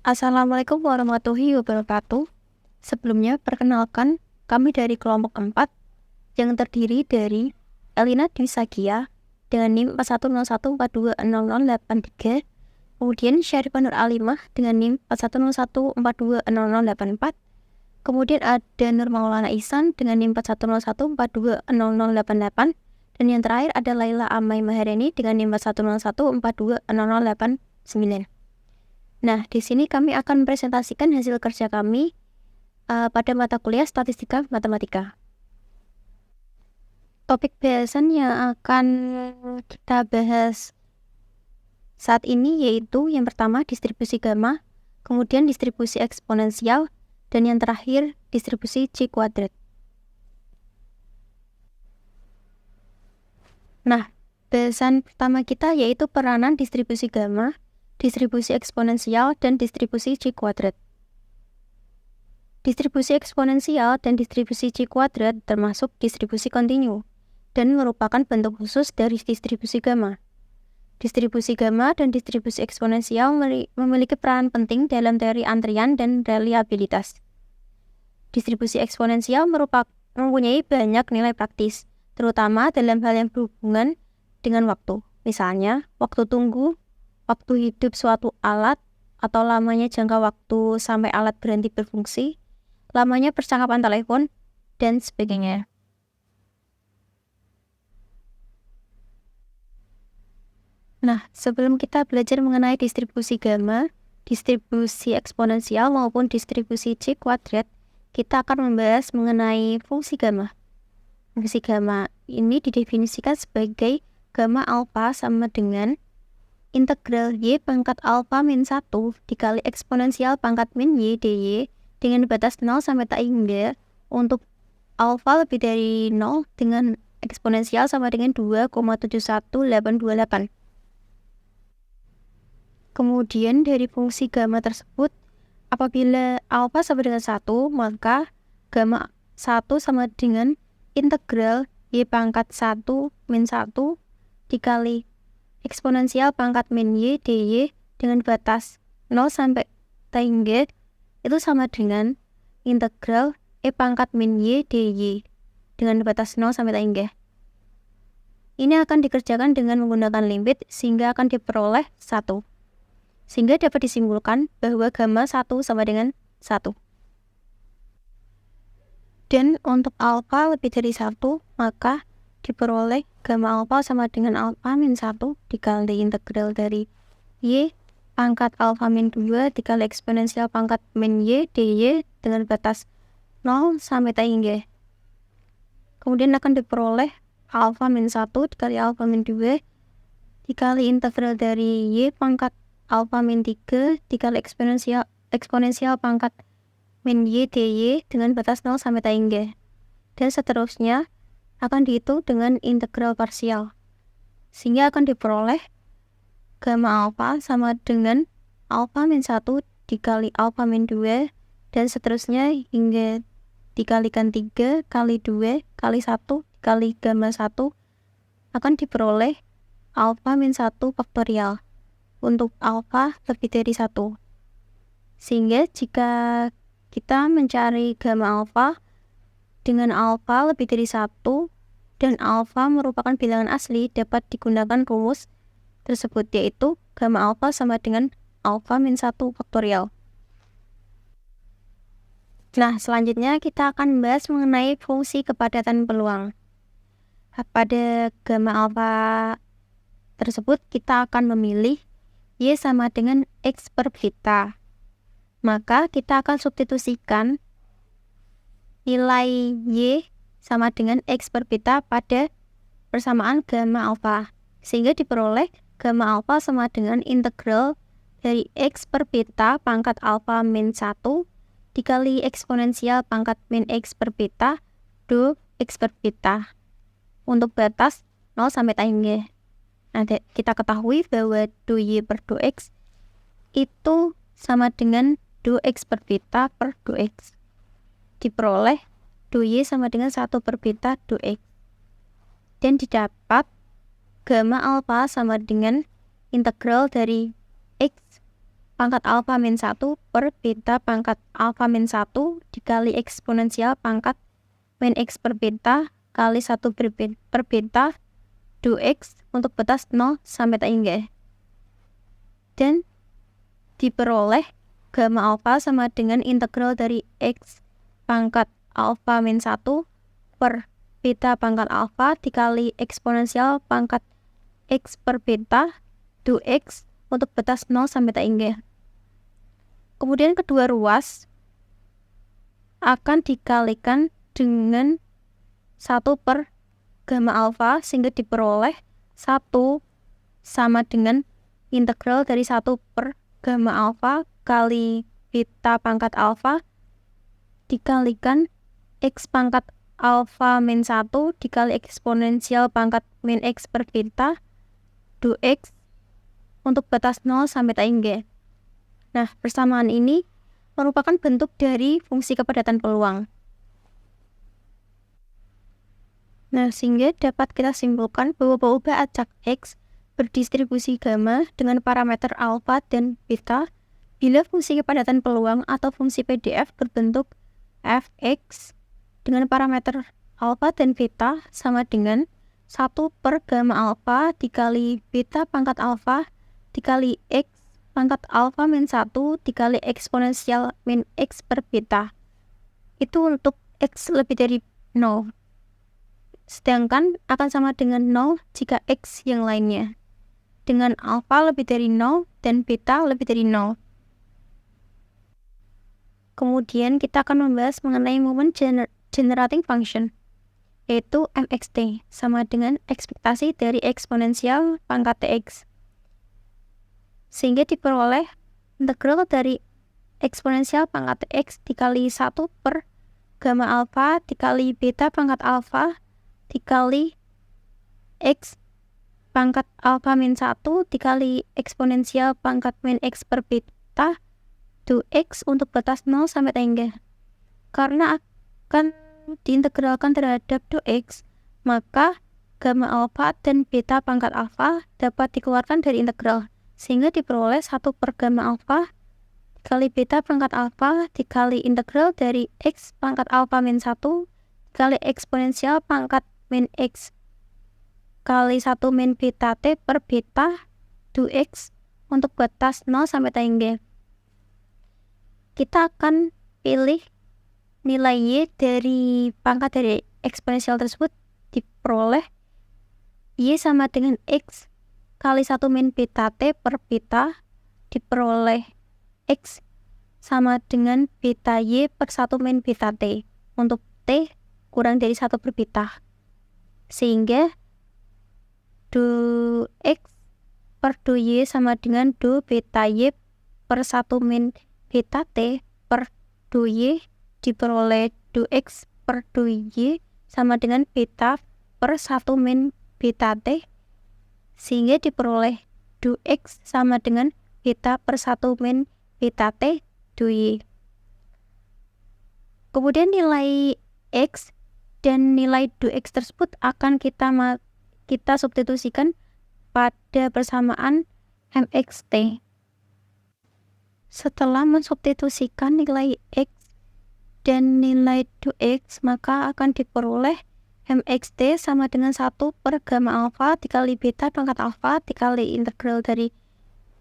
Assalamualaikum warahmatullahi wabarakatuh. Sebelumnya, perkenalkan kami dari kelompok 4 yang terdiri dari Elina Dwi Sagia dengan NIM 4101420083, kemudian Syarifah Nur Alimah dengan NIM 4101420084, kemudian ada Nur Maulana Ihsan dengan NIM 4101420088, dan yang terakhir ada Laila Amai Maharani dengan NIM 4101420089. Nah, di sini kami akan mempresentasikan hasil kerja kami pada mata kuliah Statistika Matematika. Topik bahasan yang akan kita bahas saat ini yaitu yang pertama distribusi gamma, kemudian distribusi eksponensial, dan yang terakhir distribusi C kuadrat. Nah, bahasan pertama kita yaitu peranan distribusi gamma, distribusi eksponensial, dan distribusi C kuadrat. Distribusi eksponensial dan distribusi C kuadrat termasuk distribusi kontinu dan merupakan bentuk khusus dari distribusi gamma. Distribusi gamma dan distribusi eksponensial memiliki peran penting dalam teori antrian dan reliabilitas. Distribusi eksponensial mempunyai banyak nilai praktis, terutama dalam hal yang berhubungan dengan waktu. Misalnya, waktu tunggu, waktu hidup suatu alat, atau lamanya jangka waktu sampai alat berhenti berfungsi, lamanya percakapan telepon, dan sebagainya. Nah, sebelum kita belajar mengenai distribusi gamma, distribusi eksponensial maupun distribusi C kuadrat, kita akan membahas mengenai fungsi gamma. Fungsi gamma ini didefinisikan sebagai gamma alpha sama dengan integral Y pangkat alpha min 1 dikali eksponensial pangkat min Y dy dengan batas 0 sampai tak hingga untuk alpha lebih dari 0 dengan eksponensial sama dengan 2,71828. Kemudian dari fungsi gamma tersebut, apabila alpha sama dengan 1, maka gamma 1 sama dengan integral Y pangkat 1 min 1 dikali eksponensial pangkat min Y dy dengan batas 0 sampai tak hingga itu sama dengan integral E pangkat min Y dy dengan batas 0 sampai tak hingga. Ini akan dikerjakan dengan menggunakan limit sehingga akan diperoleh 1. Sehingga dapat disimpulkan bahwa gamma 1 sama dengan 1. Dan untuk alpha lebih dari 1, maka diperoleh gamma alpha sama dengan alpha min 1 dikali integral dari Y pangkat alpha min 2 dikali eksponensial pangkat min Y dy dengan batas 0 sampai tak hingga. Kemudian akan diperoleh alpha min 1 dikali alpha min 2 dikali integral dari Y pangkat alpha min 3 dikali eksponensial pangkat min Y dy dengan batas 0 sampai tak hingga. Dan seterusnya akan dihitung dengan integral parsial. Sehingga akan diperoleh gamma alpha sama dengan alpha min 1 dikali alpha min 2 dan seterusnya hingga dikalikan 3 kali 2 kali 1 dikali gamma 1 akan diperoleh alpha min 1 faktorial untuk alpha lebih dari 1. Sehingga jika kita mencari gamma alpha dengan alpha lebih dari 1 dan alpha merupakan bilangan asli, dapat digunakan rumus tersebut, yaitu gamma alpha sama dengan alpha min 1 faktorial. Nah, selanjutnya kita akan membahas mengenai fungsi kepadatan peluang. Pada gamma alpha tersebut kita akan memilih Y sama dengan X per beta. Maka kita akan substitusikan nilai Y sama dengan X per beta pada persamaan gamma alpha. Sehingga diperoleh gamma alpha sama dengan integral dari X per beta pangkat alpha min 1 dikali eksponensial pangkat min X per beta do X per beta untuk batas 0 sampai tak hingga. Nah, kita ketahui bahwa do Y per do X itu sama dengan do X per beta per do X. Diperoleh do Y sama dengan 1 per beta do X. Dan didapat gamma alpha sama dengan integral dari X pangkat alfa min 1 per beta pangkat alfa min 1 dikali eksponensial pangkat min X per beta kali 1 per beta du X untuk batas 0 sampai tak hingga. Dan diperoleh gamma alfa sama dengan integral dari X pangkat alfa min 1 per beta pangkat alfa dikali eksponensial pangkat X per beta du X untuk batas 0 sampai tak hingga. Kemudian kedua ruas akan dikalikan dengan 1 per gamma alfa sehingga diperoleh 1 sama dengan integral dari 1 per gamma alfa kali beta pangkat alfa dikalikan X pangkat alfa min 1 dikali eksponensial pangkat min X per beta du X untuk batas 0 sampai tak hingga. Nah, persamaan ini merupakan bentuk dari fungsi kepadatan peluang. Nah, sehingga dapat kita simpulkan bahwa peubah acak X berdistribusi gamma dengan parameter alfa dan beta bila fungsi kepadatan peluang atau fungsi PDF berbentuk fx dengan parameter alfa dan beta sama dengan 1 per gamma alfa dikali beta pangkat alfa dikali X pangkat alfa min 1 dikali eksponensial min X per beta. Itu untuk X lebih dari 0. Sedangkan akan sama dengan 0 jika X yang lainnya. Dengan alfa lebih dari 0 dan beta lebih dari 0. Kemudian kita akan membahas mengenai moment generating function, yaitu mxt sama dengan ekspektasi dari eksponensial pangkat tx. Sehingga diperoleh integral dari eksponensial pangkat tx dikali 1 per gamma alfa dikali beta pangkat alfa dikali X pangkat alfa min 1 dikali eksponensial pangkat min X per beta du X untuk batas 0 sampai tak hingga. Karena akan diintegralkan terhadap du X, maka gamma alfa dan beta pangkat alfa dapat dikeluarkan dari integral, sehingga diperoleh 1 per gamma alfa dikali beta pangkat alfa dikali integral dari X pangkat alfa min 1 dikali eksponensial pangkat min X kali 1 min beta t per beta du X untuk batas 0 sampai tak hingga. Kita akan pilih nilai Y dari pangkat dari eksponensial tersebut diperoleh Y sama dengan X kali 1 min beta t per beta diperoleh X sama dengan beta Y per 1 min beta t untuk T kurang dari 1 per beta. Sehingga du X per du Y sama dengan du beta Y per 1 min beta T per du Y diperoleh du X per du Y sama dengan beta per 1 min beta T, sehingga diperoleh du X sama dengan beta per 1 min beta T du Y. Kemudian nilai X dan nilai du X tersebut akan kita substitusikan pada persamaan mxt. Setelah mensubstitusikan nilai X dan nilai du X, maka akan diperoleh mxt sama dengan 1 per gamma alfa dikali beta pangkat alfa dikali integral dari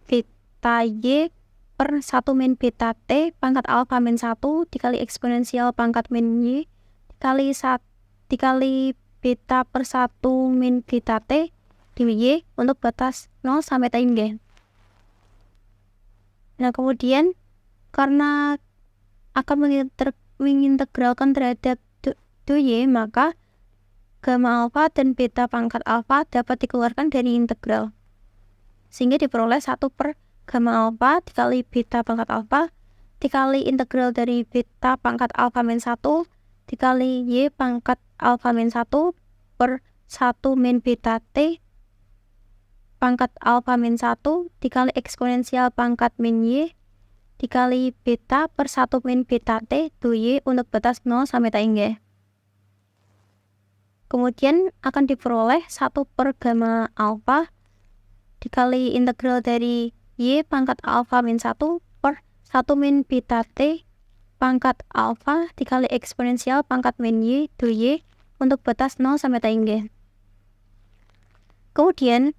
beta Y per 1 min beta T pangkat alfa min 1 dikali eksponensial pangkat min Y dikali beta per 1 min beta T di Y untuk batas 0 sampai tak hingga. Nah, kemudian karena akan mengintegralkan terhadap du Y, maka gamma alfa dan beta pangkat alfa dapat dikeluarkan dari integral, sehingga diperoleh 1 per gamma alfa dikali beta pangkat alfa dikali integral dari beta pangkat alfa min 1 dikali Y pangkat alfa min 1 per 1 min beta T pangkat alfa min 1 dikali eksponensial pangkat min Y dikali beta per 1 min beta T du Y untuk batas 0 sampai tak hingga. Kemudian akan diperoleh 1 per gamma alfa dikali integral dari Y pangkat alfa min 1 per 1 min beta T pangkat alfa dikali eksponensial pangkat min Y do Y untuk batas 0 sampai tinggi. Kemudian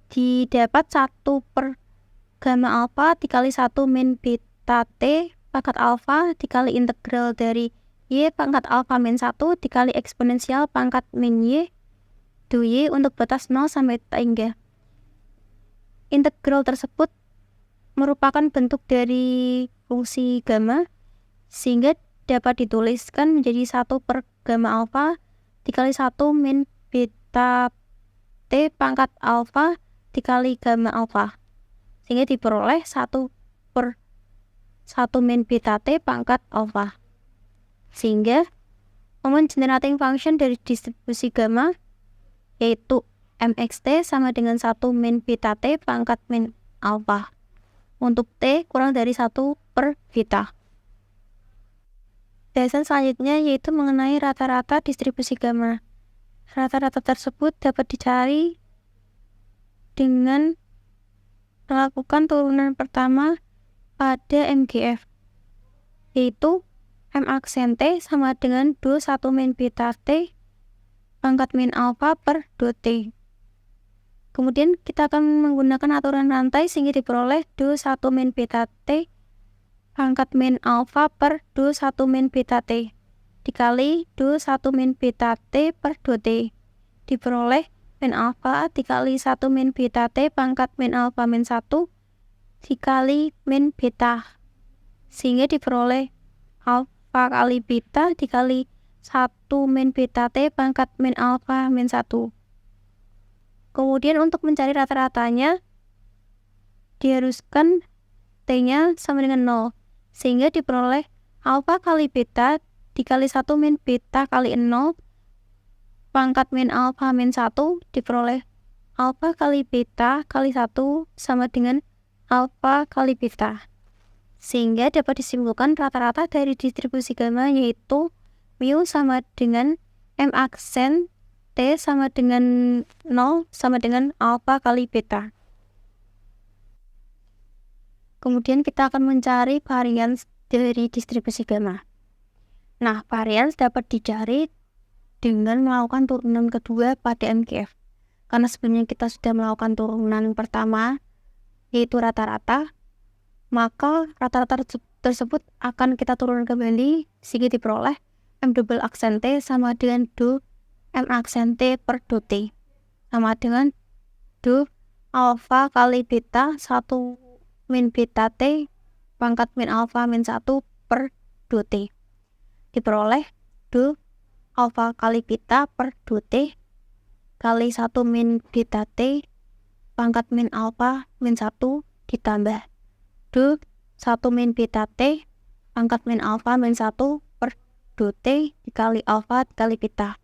didapat 1 per gamma alfa dikali 1 min beta T pangkat alfa dikali integral dari Y pangkat alfa min 1 dikali eksponensial pangkat min Y do Y untuk batas 0 sampai tinggi. Integral tersebut merupakan bentuk dari fungsi gamma sehingga dapat dituliskan menjadi 1 per gamma alfa dikali 1 min beta T pangkat alfa dikali gamma alfa sehingga diperoleh 1 per 1 min beta T pangkat alfa. Sehingga moment generating function dari distribusi gamma yaitu mxt sama dengan 1 min beta T pangkat min alfa untuk T kurang dari 1 per beta. Bahasan selanjutnya yaitu mengenai rata-rata distribusi gamma. Rata-rata tersebut dapat dicari dengan melakukan turunan pertama pada MGF, yaitu M aksen T sama dengan 21 min beta T pangkat min alfa per 2T. Kemudian kita akan menggunakan aturan rantai sehingga diperoleh 21 min beta T pangkat min alfa per 21 min beta T dikali 21 min beta T per 2T diperoleh min alfa dikali 1 min beta T pangkat min alfa min 1 dikali min beta sehingga diperoleh alfa kali beta dikali 1 min beta T pangkat min alfa min 1. Kemudian untuk mencari rata-ratanya diharuskan T-nya sama dengan 0 sehingga diperoleh alfa kali beta dikali 1 min beta kali 0 pangkat min alfa min 1 diperoleh alfa kali beta kali 1 sama dengan alfa kali beta. Sehingga dapat disimpulkan rata-rata dari distribusi gamma yaitu mu sama dengan M aksen T sama dengan 0 sama dengan alfa kali beta. Kemudian kita akan mencari varians dari distribusi gamma. Nah, varians dapat dicari dengan melakukan turunan kedua pada MGF. Karena sebelumnya kita sudah melakukan turunan pertama, yaitu rata-rata, maka rata-rata tersebut akan kita turunkan kembali sehingga diperoleh M double aksen T sama dengan do M aksen T per do T sama dengan do alfa kali beta 1 min beta T pangkat min alfa min 1 per do T diperoleh do alfa kali beta per do T kali 1 min beta T pangkat min alfa min 1 ditambah do 1 min beta T pangkat min alfa min 1 per do T dikali alfa dikali beta.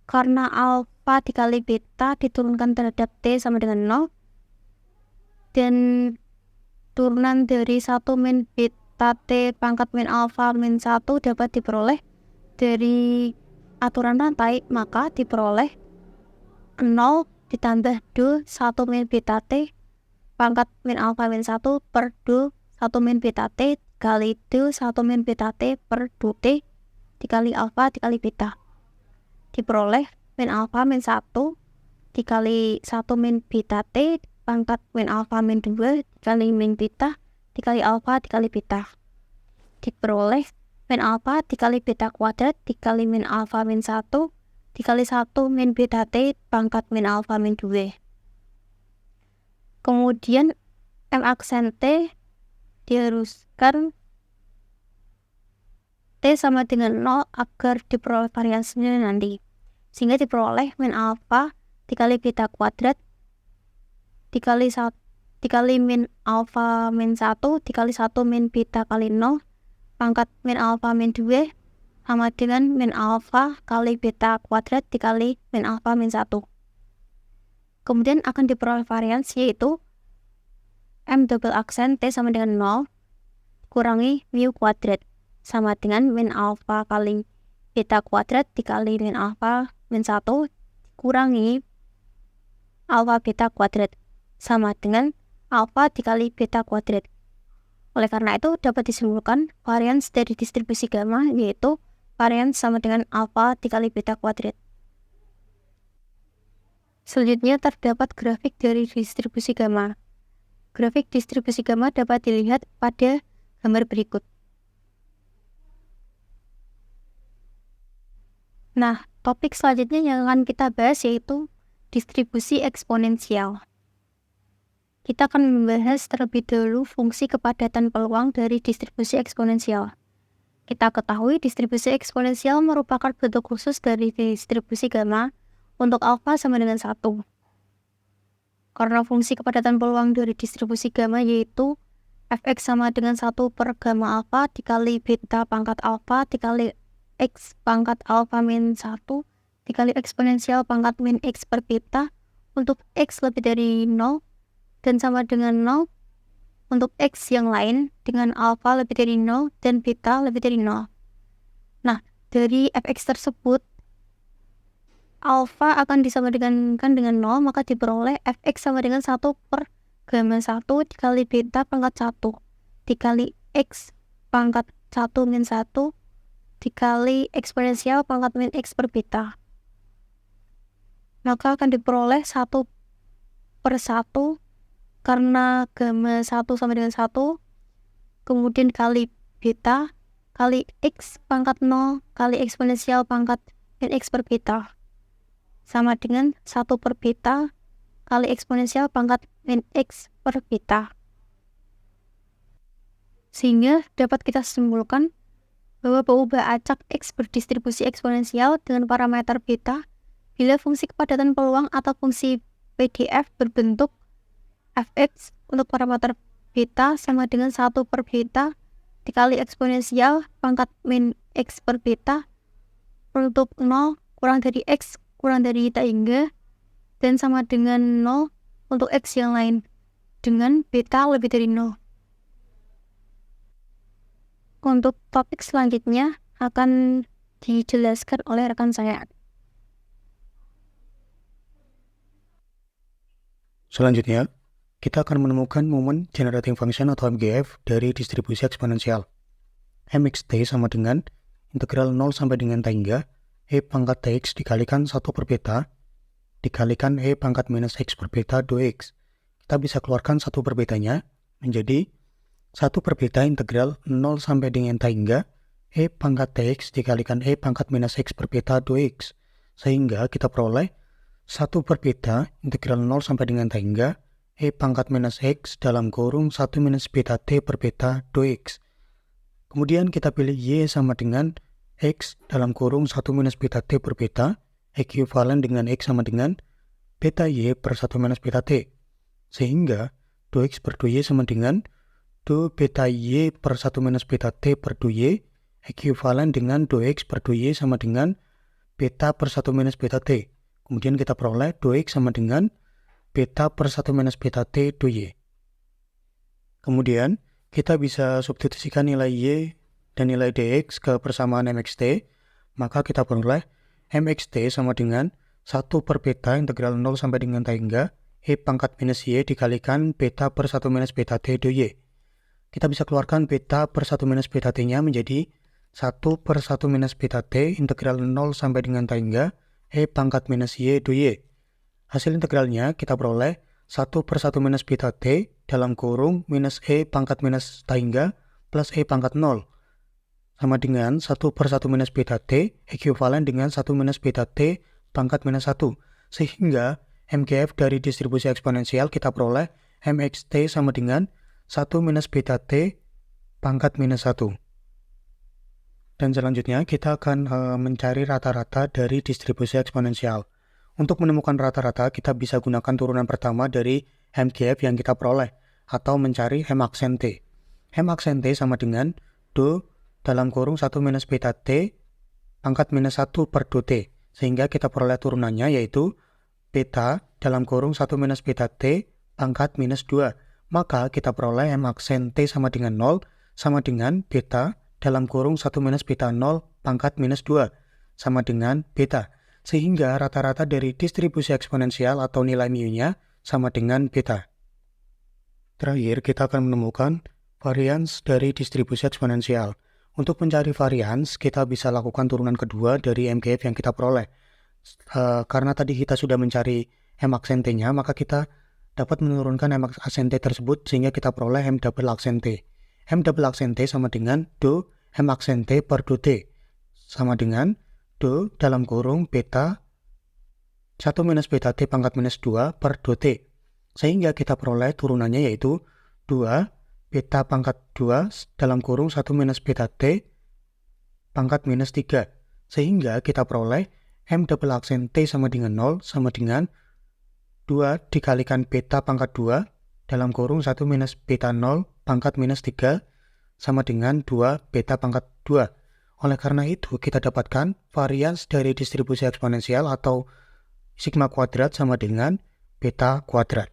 Karena alfa dikali beta diturunkan terhadap T sama dengan 0 dan turunan dari 1 min beta T pangkat min alfa min 1 dapat diperoleh dari aturan rantai, maka diperoleh 0 ditambah do 1 min beta T pangkat min alfa min 1 per do 1 min beta T dikali do 1 min beta T per do T dikali alfa dikali beta diperoleh min alfa min 1 dikali 1 min beta T pangkat min alfa min 2 dikali min beta dikali alfa dikali beta diperoleh min alfa dikali beta kuadrat dikali min alfa min 1 dikali 1 min beta T pangkat min alfa min 2. Kemudian M aksen T diharuskan T sama dengan 0 agar diperoleh variansinya nanti. Sehingga diperoleh min alfa dikali beta kuadrat dikali min alfa min 1 dikali 1 min beta kali 0 pangkat min alfa min 2 sama dengan min alfa kali beta kuadrat dikali min alfa min 1. Kemudian akan diperoleh varians yaitu M double aksen T sama dengan 0 kurangi mu kuadrat sama dengan min alfa kali beta kuadrat dikali min alfa min 1 kurangi alfa beta kuadrat sama dengan alfa dikali beta kuadrat. Oleh karena itu, dapat disimpulkan varians dari distribusi gamma yaitu varians sama dengan alfa dikali beta kuadrat. Selanjutnya terdapat grafik dari distribusi gamma. Grafik distribusi gamma dapat dilihat pada gambar berikut. Nah, topik selanjutnya yang akan kita bahas yaitu distribusi eksponensial. Kita akan membahas terlebih dahulu fungsi kepadatan peluang dari distribusi eksponensial. Kita ketahui distribusi eksponensial merupakan bentuk khusus dari distribusi gamma untuk alfa sama dengan 1. Karena fungsi kepadatan peluang dari distribusi gamma yaitu fx sama dengan 1 per gamma alfa dikali beta pangkat alfa dikali x pangkat alfa min 1 dikali eksponensial pangkat min x per beta untuk x lebih dari 0 dan sama dengan 0 untuk x yang lain dengan alfa lebih dari 0 dan beta lebih dari 0. Nah, dari fx tersebut, alfa akan disamakan dengan 0, maka diperoleh fx sama dengan 1 per gamma 1 dikali beta pangkat 1 dikali x pangkat 1 min 1 dikali eksponensial pangkat min x per beta. Maka akan diperoleh 1 per 1 karena gamma 1 sama dengan 1, kemudian kali beta, kali x pangkat 0, kali eksponensial pangkat min x per beta. Sama dengan 1 per beta, kali eksponensial pangkat min x per beta. Sehingga dapat kita simpulkan bahwa pengubah acak x berdistribusi eksponensial dengan parameter beta bila fungsi kepadatan peluang atau fungsi PDF berbentuk fx untuk parameter beta sama dengan 1 per beta dikali eksponensial pangkat min x per beta untuk 0 kurang dari x kurang dari tak hingga dan sama dengan 0 untuk x yang lain dengan beta lebih dari 0. Untuk topik selanjutnya akan dijelaskan oleh rekan saya. Selanjutnya, kita akan menemukan moment generating function atau MGF dari distribusi eksponensial. mxt sama dengan integral 0 sampai dengan t hingga e pangkat tx dikalikan 1 per beta dikalikan e pangkat minus x per beta 2x. Kita bisa keluarkan 1 per betanya menjadi 1 per beta integral 0 sampai dengan t hingga e pangkat tx dikalikan e pangkat minus x per beta 2x. Sehingga kita peroleh 1 per beta integral 0 sampai dengan t hingga e pangkat minus x dalam kurung 1 minus beta t per beta 2x. Kemudian kita pilih y sama dengan x dalam kurung 1 minus beta t per beta, ekuivalen dengan x sama dengan beta y per 1 minus beta t. Sehingga 2x per 2y sama dengan 2 beta y per 1 minus beta t per 2y, ekuivalen dengan 2x per 2y sama dengan beta per 1 minus beta t. Kemudian kita peroleh 2x sama dengan beta per 1 minus beta t 2y. Kemudian kita bisa substitusikan nilai y dan nilai dx ke persamaan mxt, maka kita peroleh mxt sama dengan 1 per beta integral 0 sampai dengan t hingga e pangkat minus y dikalikan beta per 1 minus beta t 2y. Kita bisa keluarkan beta per 1 minus beta t nya menjadi 1 per 1 minus beta t integral 0 sampai dengan t hingga e pangkat minus y 2y. Hasil integralnya kita peroleh 1 per 1 minus beta t dalam kurung minus e pangkat minus t hingga plus e pangkat 0 sama dengan 1 per 1 minus beta t ekuivalen dengan 1 minus beta t pangkat minus 1. Sehingga MGF dari distribusi eksponensial kita peroleh mxt sama dengan 1 minus beta t pangkat minus 1. Dan selanjutnya kita akan mencari rata-rata dari distribusi eksponensial. Untuk menemukan rata-rata, kita bisa gunakan turunan pertama dari MGF yang kita peroleh, atau mencari M aksen T. M aksen T sama dengan do dalam kurung 1 minus beta T pangkat minus 1 per do T. Sehingga kita peroleh turunannya yaitu beta dalam kurung 1 minus beta T pangkat minus 2. Maka kita peroleh M aksen T sama dengan 0 sama dengan beta dalam kurung 1 minus beta 0 pangkat minus 2 sama dengan beta. Sehingga rata-rata dari distribusi eksponensial atau nilai mu-nya sama dengan beta. Terakhir, kita akan menemukan varians dari distribusi eksponensial. Untuk mencari varians, kita bisa lakukan turunan kedua dari MGF yang kita peroleh. Karena tadi kita sudah mencari M aksen T-nya, maka kita dapat menurunkan M aksen T tersebut sehingga kita peroleh M double aksen T. M double aksen T sama dengan do M aksen T per do T. Sama dengan do dalam kurung beta 1 minus beta T pangkat minus 2 per do T. Sehingga kita peroleh turunannya yaitu 2 beta pangkat 2 dalam kurung 1 minus beta T pangkat minus 3. Sehingga kita peroleh M double aksen T sama dengan 0 sama dengan 2 dikalikan beta pangkat 2 dalam kurung 1 minus beta 0 pangkat minus 3 sama dengan 2 beta pangkat 2. Oleh karena itu, kita dapatkan varians dari distribusi eksponensial atau sigma kuadrat sama dengan beta kuadrat.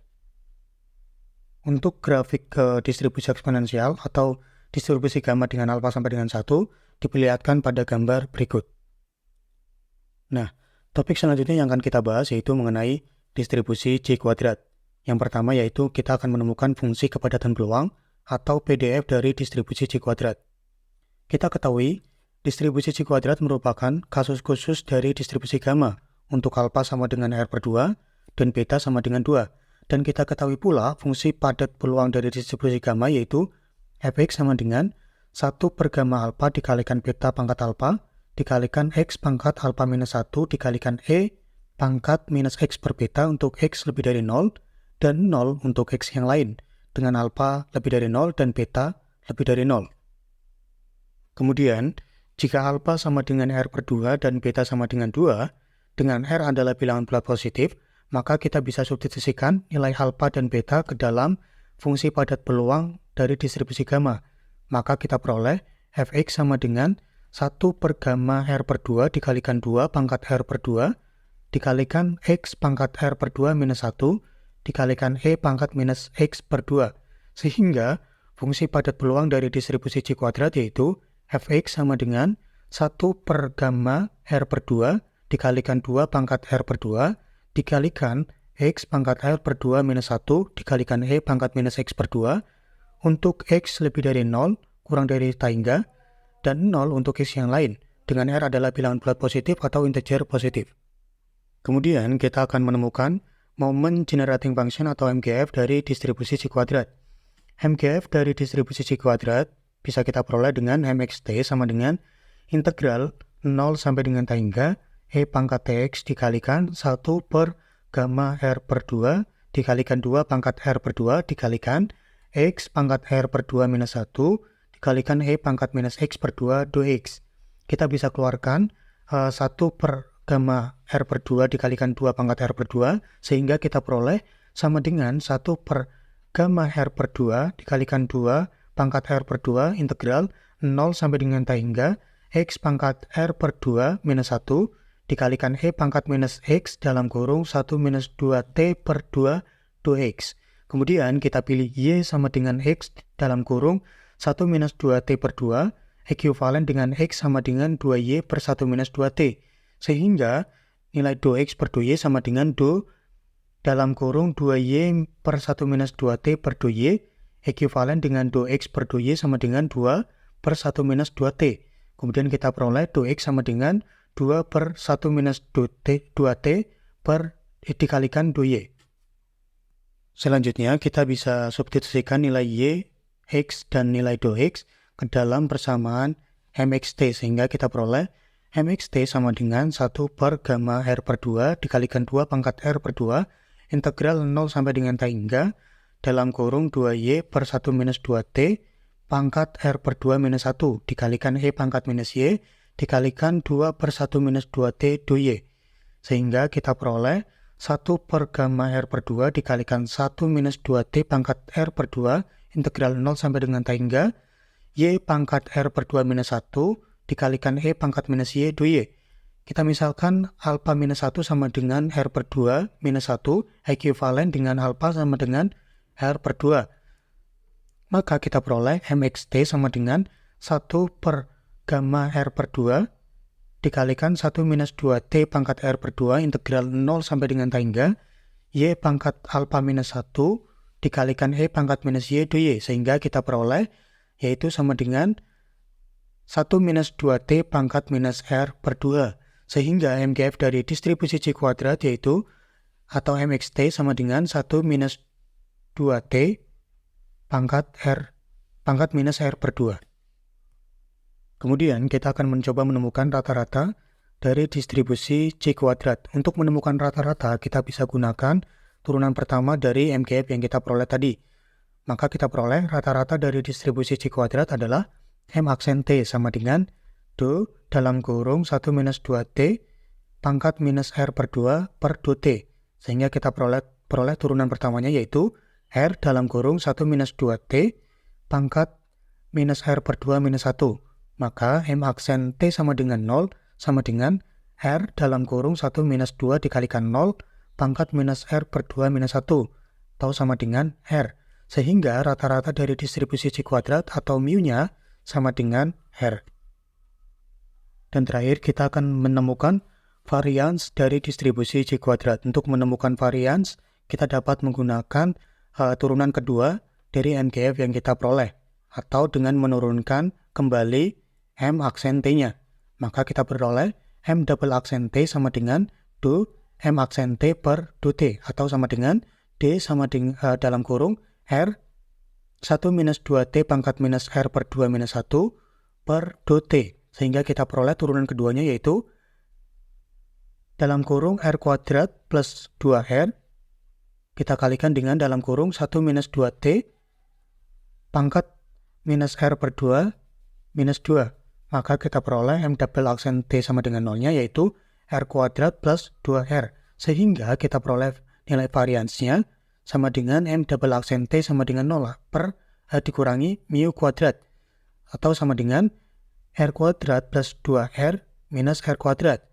Untuk grafik distribusi eksponensial atau distribusi gamma dengan alfa sampai dengan 1 diperlihatkan pada gambar berikut. Nah, topik selanjutnya yang akan kita bahas yaitu mengenai distribusi J kuadrat. Yang pertama yaitu kita akan menemukan fungsi kepadatan peluang atau PDF dari distribusi J kuadrat. Kita ketahui distribusi J kuadrat merupakan kasus khusus dari distribusi gamma untuk alfa sama dengan R per 2 dan beta sama dengan 2. Dan kita ketahui pula fungsi padat peluang dari distribusi gamma yaitu fx sama dengan 1 per gamma alfa dikalikan beta pangkat alfa dikalikan x pangkat alfa minus 1 dikalikan e pangkat minus x per beta untuk x lebih dari 0 dan 0 untuk x yang lain dengan alfa lebih dari 0 dan beta lebih dari 0. Kemudian, jika alfa sama dengan R per 2 dan beta sama dengan 2, dengan R adalah bilangan bulat positif, maka kita bisa substitusikan nilai alfa dan beta ke dalam fungsi padat peluang dari distribusi gamma. Maka kita peroleh fx sama dengan 1 per gamma R per 2 dikalikan 2 pangkat R per 2 dikalikan x pangkat R per 2 minus 1 dikalikan e pangkat minus x per 2. Sehingga fungsi padat peluang dari distribusi J kuadrat yaitu fx sama dengan 1 per gamma R per 2 dikalikan 2 pangkat R per 2 dikalikan x pangkat R per 2 minus 1 dikalikan e pangkat minus x per 2 untuk x lebih dari 0 kurang dari tangga dan 0 untuk x yang lain dengan R adalah bilangan bulat positif atau integer positif. Kemudian kita akan menemukan moment generating function atau MGF dari distribusi J kuadrat. MGF dari distribusi J kuadrat bisa kita peroleh dengan mxt sama dengan integral 0 sampai dengan tangga e pangkat tx dikalikan 1 per gamma R per 2 dikalikan 2 pangkat R per 2 dikalikan x pangkat R per 2 minus 1 dikalikan e pangkat minus x per 2 dx. Kita bisa keluarkan 1 per gamma R per 2 dikalikan 2 pangkat R per 2 sehingga kita peroleh sama dengan 1 per gamma R per 2 dikalikan 2 pangkat R per 2 integral 0 sampai dengan tangga x pangkat R per 2 minus 1 dikalikan e pangkat minus x dalam kurung 1 minus 2t per 2 2x. Kemudian kita pilih y sama dengan x dalam kurung 1 minus 2t per 2 ekuivalen dengan x sama dengan 2y per 1 minus 2t. Sehingga nilai do x per do y sama dengan do dalam kurung 2y per 1 minus 2t per do y ekuivalen dengan do x per do y sama dengan 2 per 1 minus 2t. Kemudian kita peroleh do x sama dengan 2 per 1 minus 2t per dikalikan do y. Selanjutnya kita bisa substitusikan nilai y, x, dan nilai do x ke dalam persamaan mxt sehingga kita peroleh mxt sama dengan 1 per gamma R per 2 dikalikan 2 pangkat R per 2 integral 0 sampai dengan tangga dalam kurung 2y per 1 minus 2t pangkat R per 2 minus 1 dikalikan e pangkat minus y dikalikan 2 per 1 minus 2t do y. Sehingga kita peroleh 1 per gamma R per 2 dikalikan 1 minus 2t pangkat R per 2 integral 0 sampai dengan tangga y pangkat R per 2 minus 1 dikalikan e pangkat minus y do y. Kita misalkan alfa minus 1 sama dengan R per 2 minus 1 ekuivalen dengan alfa sama dengan R per 2. Maka kita peroleh mxt sama dengan 1 per gamma R per 2 dikalikan 1 minus 2t pangkat R per 2 integral 0 sampai dengan tangga y pangkat alfa minus 1 dikalikan E pangkat minus Y dy, sehingga kita peroleh yaitu sama dengan 1 minus 2T pangkat minus R per 2. Sehingga MGF dari distribusi C kuadrat yaitu atau MXT sama dengan 1 minus 2T pangkat minus R per 2. Kemudian kita akan mencoba menemukan rata-rata dari distribusi C kuadrat. Untuk menemukan rata-rata kita bisa gunakan turunan pertama dari MGF yang kita peroleh tadi. Maka kita peroleh rata-rata dari distribusi C kuadrat adalah M aksen T sama dengan do dalam kurung 1 minus 2T pangkat minus R per 2 per 2T. Sehingga kita peroleh turunan pertamanya yaitu R dalam kurung 1 minus 2T pangkat minus R per 2 minus 1. Maka M aksen T sama dengan 0 sama dengan R dalam kurung 1 minus 2 dikalikan 0 pangkat minus R per 2 minus 1 atau sama dengan R. Sehingga rata-rata dari distribusi C kuadrat atau mu-nya sama dengan R. Dan terakhir kita akan menemukan varians dari distribusi C kuadrat. Untuk menemukan varians kita dapat menggunakan turunan kedua dari MGF yang kita peroleh atau dengan menurunkan kembali M aksen T-nya. Maka kita peroleh M double aksen T sama dengan do M aksen T per do T atau sama dengan D sama dengan dalam kurung R 1 minus 2T pangkat minus R per 2 minus 1 per do T. Sehingga kita peroleh turunan keduanya yaitu dalam kurung R kuadrat plus 2R kita kalikan dengan dalam kurung 1 minus 2T pangkat minus R per 2 minus 2. Maka kita peroleh M double aksen T sama dengan 0-nya yaitu R kuadrat plus 2R. Sehingga kita peroleh nilai variansnya sama dengan M double aksen T sama dengan 0 per dikurangi mu kuadrat. Atau sama dengan R kuadrat plus 2R minus R kuadrat.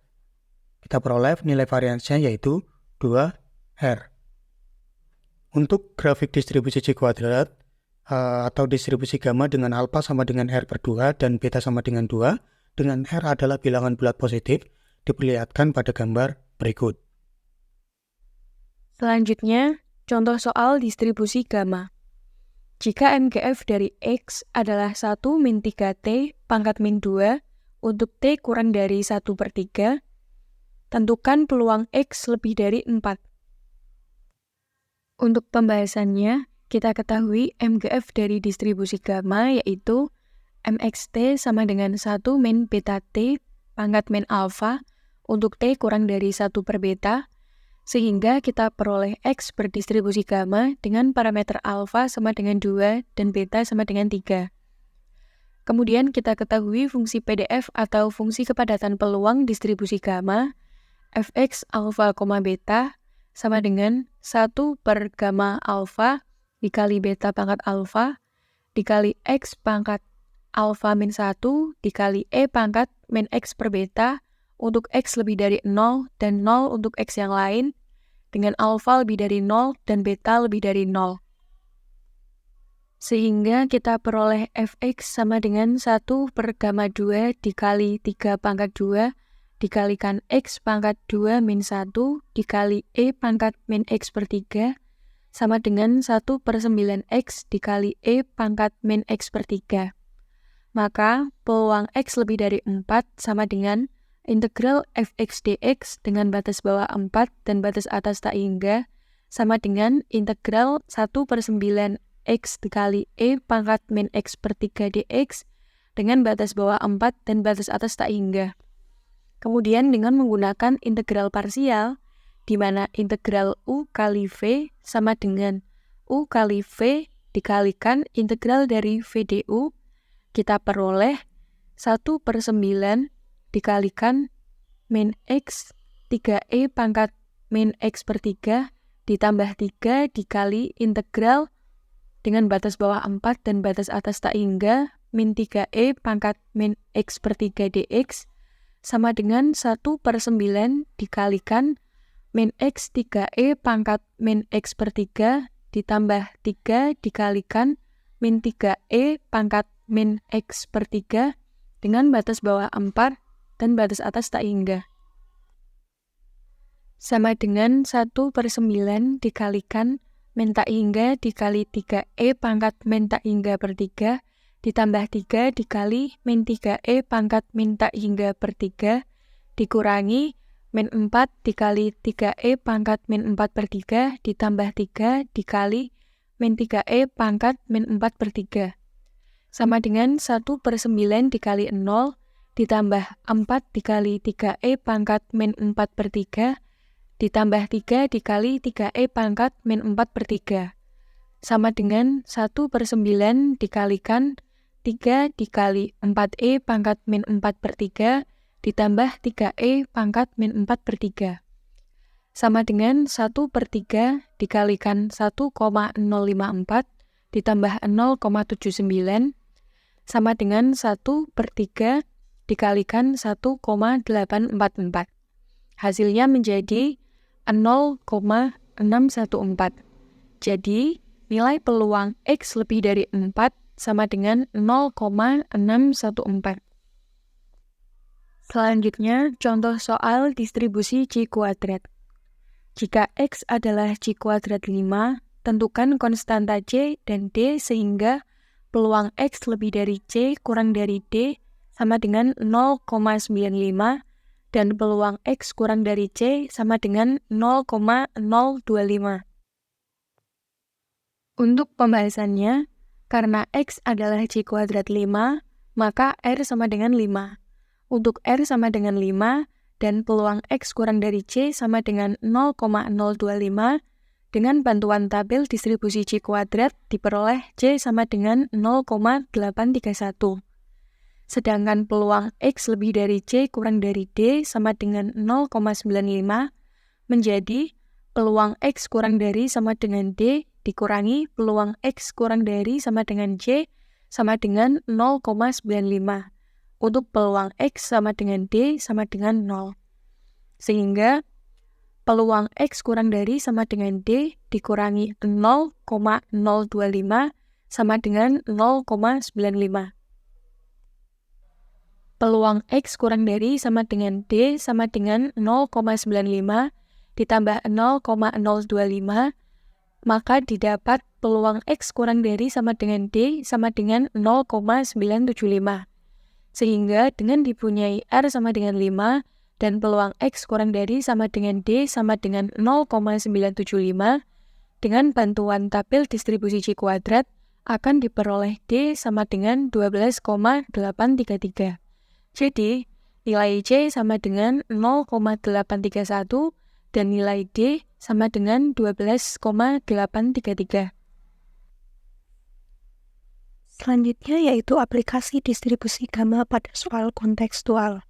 Kita peroleh nilai variansnya yaitu 2R. Untuk grafik distribusi C kuadrat, atau distribusi gamma dengan alfa sama dengan R per 2 dan beta sama dengan 2, dengan R adalah bilangan bulat positif, diperlihatkan pada gambar berikut. Selanjutnya, contoh soal distribusi gamma. Jika MGF dari X adalah 1 min 3T pangkat min 2 untuk T kurang dari 1 per 3, tentukan peluang X lebih dari 4. Untuk pembahasannya, kita ketahui MGF dari distribusi gamma yaitu MXT sama dengan 1 min beta T pangkat min alpha untuk T kurang dari 1 per beta, sehingga kita peroleh X berdistribusi gamma dengan parameter alpha sama dengan 2 dan beta sama dengan 3. Kemudian kita ketahui fungsi PDF atau fungsi kepadatan peluang distribusi gamma fx alpha, beta sama dengan 1 per gamma alpha dikali beta pangkat alpha dikali X pangkat alpha min 1 dikali E pangkat min X per beta untuk X lebih dari 0 dan 0 untuk X yang lain, dengan alpha lebih dari 0 dan beta lebih dari 0. Sehingga kita peroleh fx sama dengan 1 per gamma 2 dikali 3 pangkat 2 dikalikan X pangkat 2 min 1 dikali E pangkat min X per 3 sama dengan 1 per 9X dikali E pangkat min X per 3. Maka peluang X lebih dari 4 sama dengan integral fx dx dengan batas bawah 4 dan batas atas tak hingga sama dengan integral 1 per 9X dikali E pangkat min X per 3 dx dengan batas bawah 4 dan batas atas tak hingga. Kemudian dengan menggunakan integral parsial, di mana integral U kali V sama dengan U kali V dikalikan integral dari V du, kita peroleh 1 per 9 dikalikan min X 3E pangkat min X per 3 ditambah 3 dikali integral dengan batas bawah 4 dan batas atas tak hingga min 3E pangkat min X per 3 dx sama dengan 1 per 9 dikalikan min X 3E pangkat min X per 3 ditambah 3 dikalikan min 3E pangkat min X per 3 dengan batas bawah 4 dan batas atas tak hingga. Sama dengan 1 per 9 dikalikan min tak hingga dikali 3E pangkat min tak hingga per 3 ditambah 3 dikali min 3E pangkat min tak hingga per 3 dikurangi min 4 dikali 3E pangkat min 4 per 3 ditambah 3 dikali min 3E pangkat min 4 per 3 sama dengan 1/9 dikali 0 ditambah 4 dikali 3E pangkat min 4 per 3 ditambah 3 dikali 3E pangkat min 4 per 3 sama dengan 1/9 dikalikan 3 dikali 4E pangkat min 4 per 3 ditambah 3E pangkat min 4 per 3 sama dengan 1/3 dikalikan 1,054 ditambah 0,79 sama dengan 1/3 dikalikan 1,844. Hasilnya menjadi 0,614. Jadi, nilai peluang X lebih dari 4 sama dengan 0,614. Selanjutnya, contoh soal distribusi C kuadrat. Jika X adalah C kuadrat 5, tentukan konstanta C dan D sehingga peluang X lebih dari C kurang dari D sama dengan 0,95 dan peluang X kurang dari C sama dengan 0,025. Untuk pembahasannya, karena X adalah C kuadrat 5, maka R sama dengan 5. Untuk R sama dengan 5 dan peluang X kurang dari C sama dengan 0,025, dengan bantuan tabel distribusi C kuadrat diperoleh C sama dengan 0,831. Sedangkan peluang X lebih dari C kurang dari D sama dengan 0,95 menjadi peluang X kurang dari sama dengan D dikurangi peluang X kurang dari sama dengan C sama dengan 0,95. Untuk peluang X sama dengan D sama dengan 0. Sehingga peluang X kurang dari sama dengan D dikurangi 0,025 sama dengan 0,95. Peluang X kurang dari sama dengan D sama dengan 0,95 ditambah 0,025, maka didapat peluang X kurang dari sama dengan D sama dengan 0,975. Sehingga dengan dipunyai R sama dengan 5, dan peluang X kurang dari sama dengan D sama dengan 0,975, dengan bantuan tabel distribusi C kuadrat akan diperoleh D sama dengan 12,833. Jadi, nilai C sama dengan 0,831 dan nilai D sama dengan 12,833. Selanjutnya yaitu aplikasi distribusi gamma pada soal kontekstual.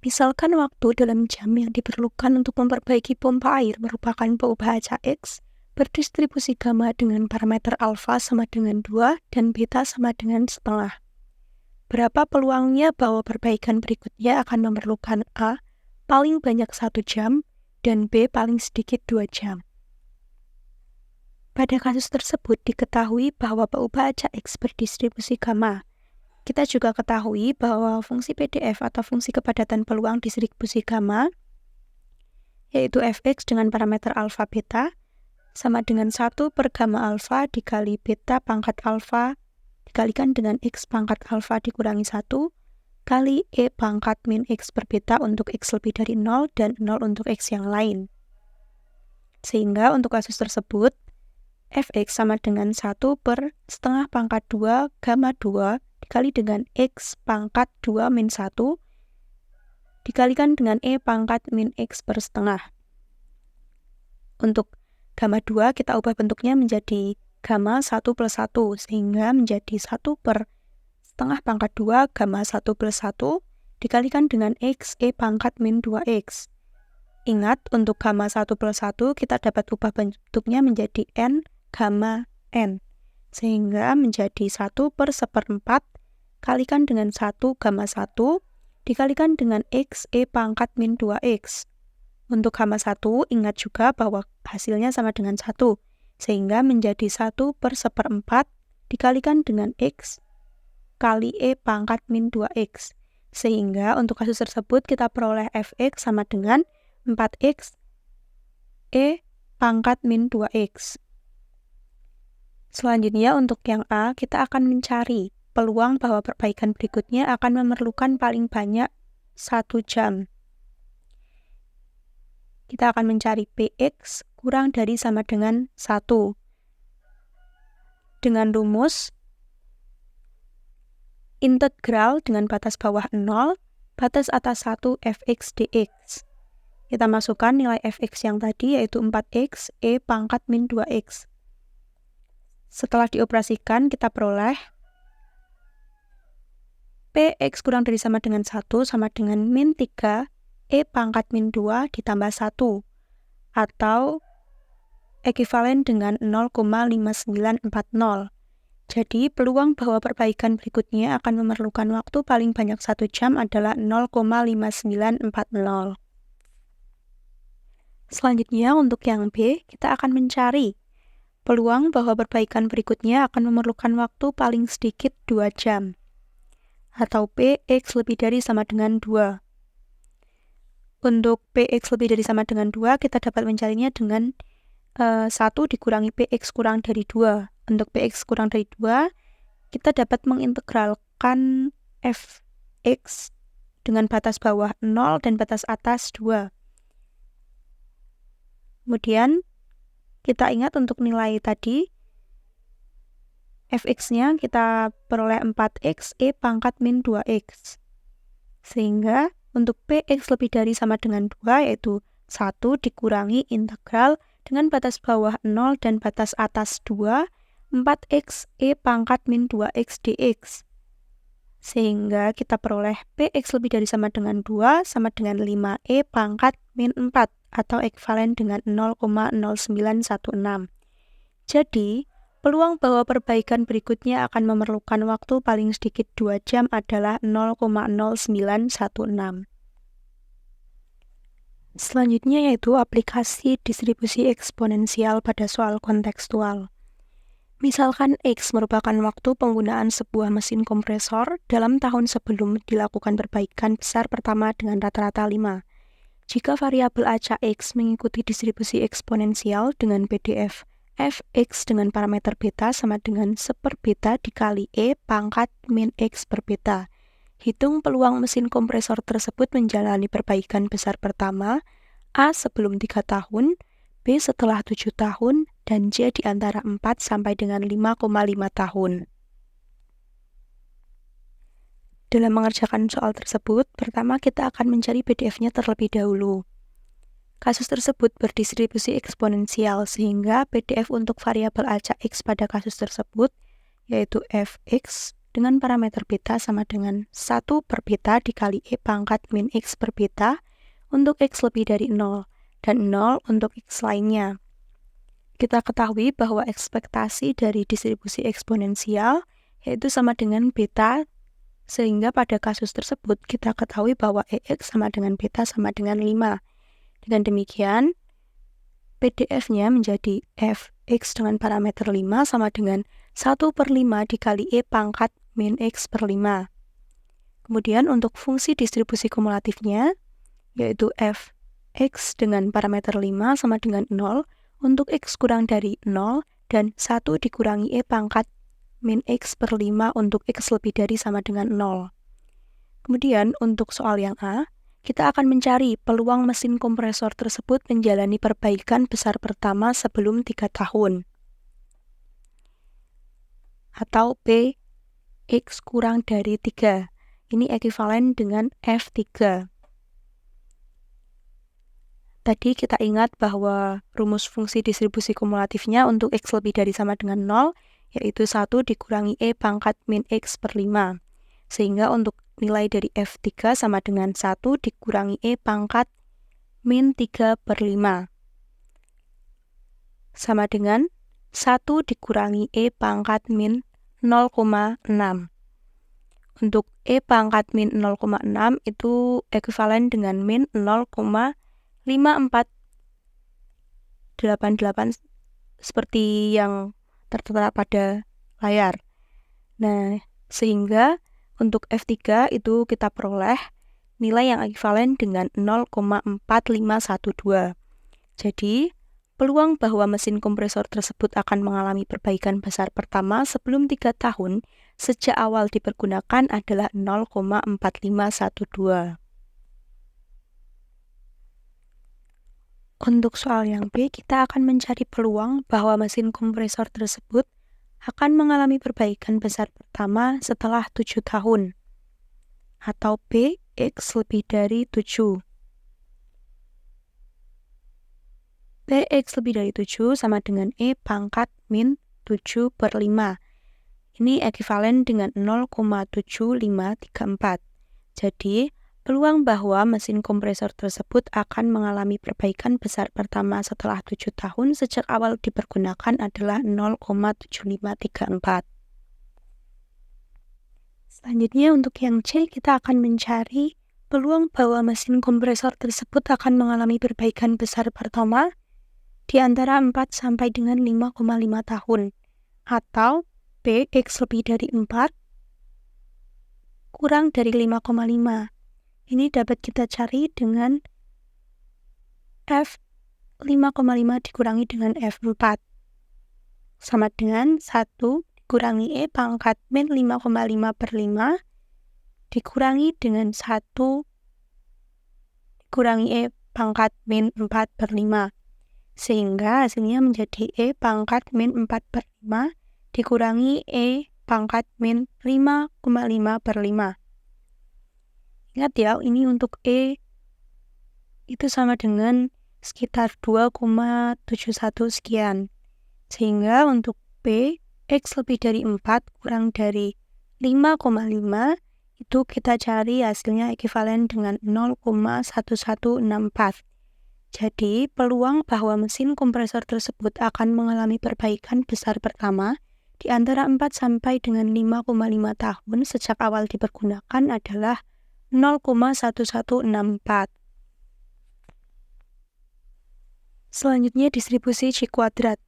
Misalkan waktu dalam jam yang diperlukan untuk memperbaiki pompa air merupakan perubahan X berdistribusi gamma dengan parameter alfa sama dengan 2 dan beta sama dengan setengah. Berapa peluangnya bahwa perbaikan berikutnya akan memerlukan A paling banyak 1 jam dan B paling sedikit 2 jam. Pada kasus tersebut diketahui bahwa perubahan X berdistribusi gamma. Kita juga ketahui bahwa fungsi PDF atau fungsi kepadatan peluang distribusi gamma yaitu fx dengan parameter alfa beta sama dengan 1 per gamma alfa dikali beta pangkat alfa dikalikan dengan x pangkat alfa dikurangi 1 kali e pangkat min x per beta untuk x lebih dari 0 dan 0 untuk x yang lain. Sehingga untuk kasus tersebut fx sama dengan 1 per setengah pangkat 2 gamma 2 dikali dengan x pangkat 2 min 1 dikalikan dengan e pangkat min x per setengah. Untuk gamma 2 kita ubah bentuknya menjadi gamma 1 plus 1 sehingga menjadi 1 per setengah pangkat 2 gamma 1 plus 1 dikalikan dengan x e pangkat min 2x. Ingat untuk gamma 1 plus 1 kita dapat ubah bentuknya menjadi n gamma n sehingga menjadi 1 per 1/4 kalikan dengan 1 gamma 1 dikalikan dengan x e pangkat min 2x. Untuk gamma 1 ingat juga bahwa hasilnya sama dengan 1 sehingga menjadi 1 per 1/4 dikalikan dengan x kali e pangkat min 2x. Sehingga untuk kasus tersebut kita peroleh fx sama dengan 4x e pangkat min 2x. Selanjutnya untuk yang A, kita akan mencari peluang bahwa perbaikan berikutnya akan memerlukan paling banyak 1 jam. Kita akan mencari PX kurang dari sama dengan 1. Dengan rumus integral dengan batas bawah 0, batas atas 1 fx dx. Kita masukkan nilai fx yang tadi yaitu 4x, e pangkat min 2x. Setelah dioperasikan, kita peroleh px kurang dari sama dengan 1 sama dengan min 3, e pangkat min 2 ditambah 1, atau ekuivalen dengan 0,5940. Jadi, peluang bahwa perbaikan berikutnya akan memerlukan waktu paling banyak 1 jam adalah 0,5940. Selanjutnya, untuk yang B, kita akan mencari peluang bahwa perbaikan berikutnya akan memerlukan waktu paling sedikit 2 jam, atau PX lebih dari sama dengan 2. Untuk PX lebih dari sama dengan 2, kita dapat mencarinya dengan 1 dikurangi PX kurang dari 2. Untuk PX kurang dari 2, kita dapat mengintegralkan fx dengan batas bawah 0 dan batas atas 2. Kemudian, kita ingat untuk nilai tadi, fx-nya kita peroleh 4x, e pangkat min 2x. Sehingga, untuk px lebih dari sama dengan 2, yaitu 1 dikurangi integral dengan batas bawah 0 dan batas atas 2, 4x, e pangkat min 2x dx. Sehingga kita peroleh px lebih dari sama dengan 2 sama dengan 5e pangkat min 4 atau ekuivalen dengan 0,0916. Jadi, peluang bahwa perbaikan berikutnya akan memerlukan waktu paling sedikit 2 jam adalah 0,0916. Selanjutnya yaitu aplikasi distribusi eksponensial pada soal kontekstual. Misalkan X merupakan waktu penggunaan sebuah mesin kompresor dalam tahun sebelum dilakukan perbaikan besar pertama dengan rata-rata 5. Jika variabel acak X mengikuti distribusi eksponensial dengan PDF fx dengan parameter beta sama dengan 1 per beta dikali E pangkat min X per beta. Hitung peluang mesin kompresor tersebut menjalani perbaikan besar pertama, A sebelum 3 tahun, B setelah 7 tahun, dan C di antara 4 sampai dengan 5,5 tahun. Dalam mengerjakan soal tersebut, pertama kita akan mencari PDF-nya terlebih dahulu. Kasus tersebut berdistribusi eksponensial, sehingga PDF untuk variabel acak X pada kasus tersebut, yaitu fx dengan parameter beta sama dengan 1 per beta dikali E pangkat min X per beta untuk X lebih dari 0, dan 0 untuk X lainnya. Kita ketahui bahwa ekspektasi dari distribusi eksponensial yaitu sama dengan beta, sehingga pada kasus tersebut kita ketahui bahwa EX sama dengan beta sama dengan 5. Dengan demikian, PDF-nya menjadi fx dengan parameter 5 sama dengan 1 per 5 dikali E pangkat min X per 5. Kemudian untuk fungsi distribusi kumulatifnya, yaitu fx dengan parameter 5 sama dengan 0 untuk X kurang dari 0 dan 1 dikurangi E pangkat min X per 5 untuk X lebih dari sama dengan 0. Kemudian untuk soal yang A, kita akan mencari peluang mesin kompresor tersebut menjalani perbaikan besar pertama sebelum 3 tahun. Atau P, X kurang dari 3. Ini ekuivalen dengan F3. Tadi kita ingat bahwa rumus fungsi distribusi kumulatifnya untuk X lebih dari sama dengan 0, yaitu 1 dikurangi E pangkat min X per 5. Sehingga untuk nilai dari F3 sama dengan 1 dikurangi E pangkat min 3 per 5. Sama dengan 1 dikurangi E pangkat min 0,6. Untuk E pangkat min 0,6 itu ekuivalen dengan min 0,5488 seperti yang tertera pada layar. Nah, sehingga untuk F3 itu kita peroleh nilai yang ekuivalen dengan 0,4512. Jadi, peluang bahwa mesin kompresor tersebut akan mengalami perbaikan besar pertama sebelum 3 tahun sejak awal dipergunakan adalah 0,4512. Untuk soal yang B, kita akan mencari peluang bahwa mesin kompresor tersebut akan mengalami perbaikan besar pertama setelah 7 tahun. Atau B, X lebih dari 7. X lebih dari 7 sama dengan E pangkat min 7 per 5. Ini ekuivalen dengan 0,7534. Jadi, peluang bahwa mesin kompresor tersebut akan mengalami perbaikan besar pertama setelah 7 tahun sejak awal dipergunakan adalah 0,7534. Selanjutnya untuk yang C, kita akan mencari peluang bahwa mesin kompresor tersebut akan mengalami perbaikan besar pertama di antara 4 sampai dengan 5,5 tahun. Atau B, X lebih dari 4 kurang dari 5,5. Ini dapat kita cari dengan F 5,5 dikurangi dengan F4. Sama dengan 1 dikurangi E pangkat min 5,5 per 5 dikurangi dengan 1 dikurangi E pangkat min 4 per 5. Sehingga hasilnya menjadi E pangkat min 4 per 5 dikurangi E pangkat min 5,5 per 5. Ingat ya, ini untuk E itu sama dengan sekitar 2,71 sekian. Sehingga untuk B, X lebih dari 4 kurang dari 5,5 itu kita cari hasilnya ekuivalen dengan 0,1164. Jadi, peluang bahwa mesin kompresor tersebut akan mengalami perbaikan besar pertama di antara 4 sampai dengan 5,5 tahun sejak awal dipergunakan adalah 0,1164. Selanjutnya distribusi C kuadrat.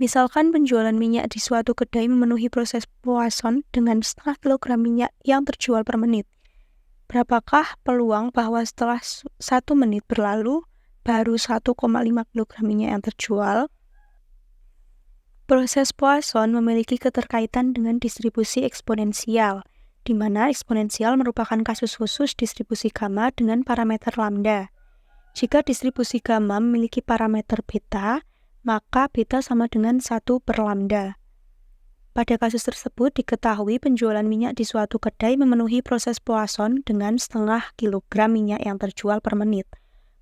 Misalkan penjualan minyak di suatu kedai memenuhi proses Poisson dengan setengah kilogram minyak yang terjual per menit. Berapakah peluang bahwa setelah 1 menit berlalu, baru 1,5 kg minyak yang terjual? Proses Poisson memiliki keterkaitan dengan distribusi eksponensial, di mana eksponensial merupakan kasus khusus distribusi gamma dengan parameter lambda. Jika distribusi gamma memiliki parameter beta, maka beta sama dengan 1 per lambda. Pada kasus tersebut diketahui penjualan minyak di suatu kedai memenuhi proses Poisson dengan setengah kilogram minyak yang terjual per menit,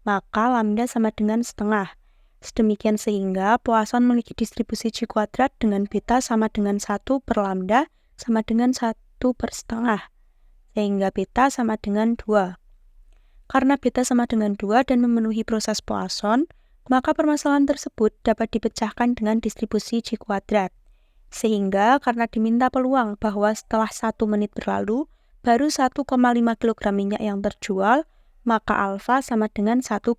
maka lambda sama dengan setengah. Sedemikian sehingga Poisson memiliki distribusi C kuadrat dengan beta sama dengan 1 per lambda sama dengan 1 per setengah, sehingga beta sama dengan 2. Karena beta sama dengan 2 dan memenuhi proses Poisson, maka permasalahan tersebut dapat dipecahkan dengan distribusi C kuadrat. Sehingga karena diminta peluang bahwa setelah 1 menit berlalu, baru 1,5 kg minyak yang terjual, maka alfa sama dengan 1,5.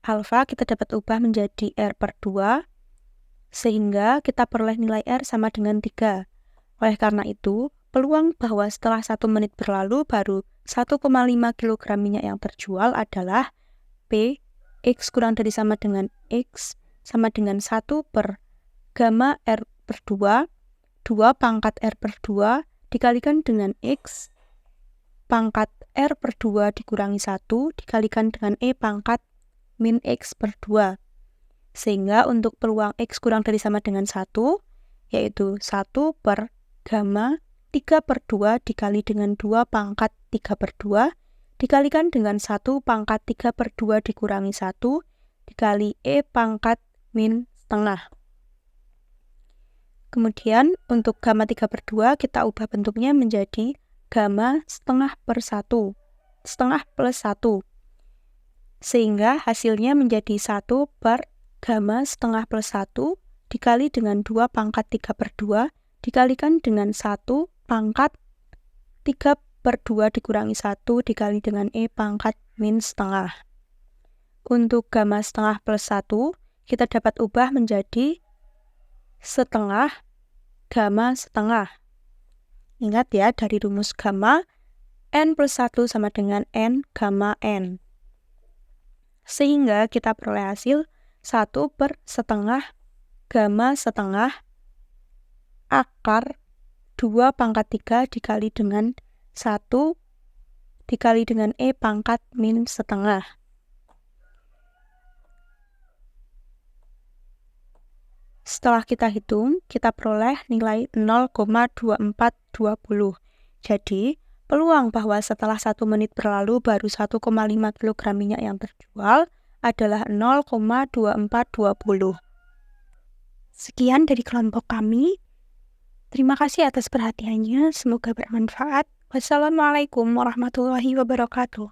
Alfa kita dapat ubah menjadi R per 2, sehingga kita peroleh nilai R sama dengan 3. Oleh karena itu, peluang bahwa setelah 1 menit berlalu, baru 1,5 kg minyak yang terjual adalah P X kurang dari sama dengan X sama dengan 1 per gamma R per 2, 2 pangkat R per 2 dikalikan dengan X pangkat R per 2 dikurangi 1 dikalikan dengan E pangkat min X per 2. Sehingga untuk peluang X kurang dari sama dengan 1, yaitu 1 per gamma 3 per 2 dikali dengan 2 pangkat 3 per 2 dikalikan dengan 1 pangkat 3 per 2 dikurangi 1 dikali E pangkat min setengah. Kemudian untuk gamma 3 per 2 kita ubah bentuknya menjadi gamma setengah per 1, setengah plus 1. Sehingga hasilnya menjadi 1 per gamma setengah plus 1 dikali dengan 2 pangkat 3 per 2 dikalikan dengan 1 pangkat 3 per 2 dikurangi 1 dikali dengan E pangkat min setengah. Untuk gamma setengah plus 1, kita dapat ubah menjadi setengah gamma setengah. Ingat ya, dari rumus gamma, N plus 1 sama dengan N gamma N. Sehingga kita peroleh hasil 1/setengah gamma setengah akar 2/3 dikali dengan 1 dikali dengan E pangkat min setengah. Setelah kita hitung, kita peroleh nilai 0,2420. Jadi, peluang bahwa setelah 1 menit berlalu baru 1,5 kg minyak yang terjual adalah 0,2420. Sekian dari kelompok kami. Terima kasih atas perhatiannya, semoga bermanfaat. Wassalamualaikum warahmatullahi wabarakatuh.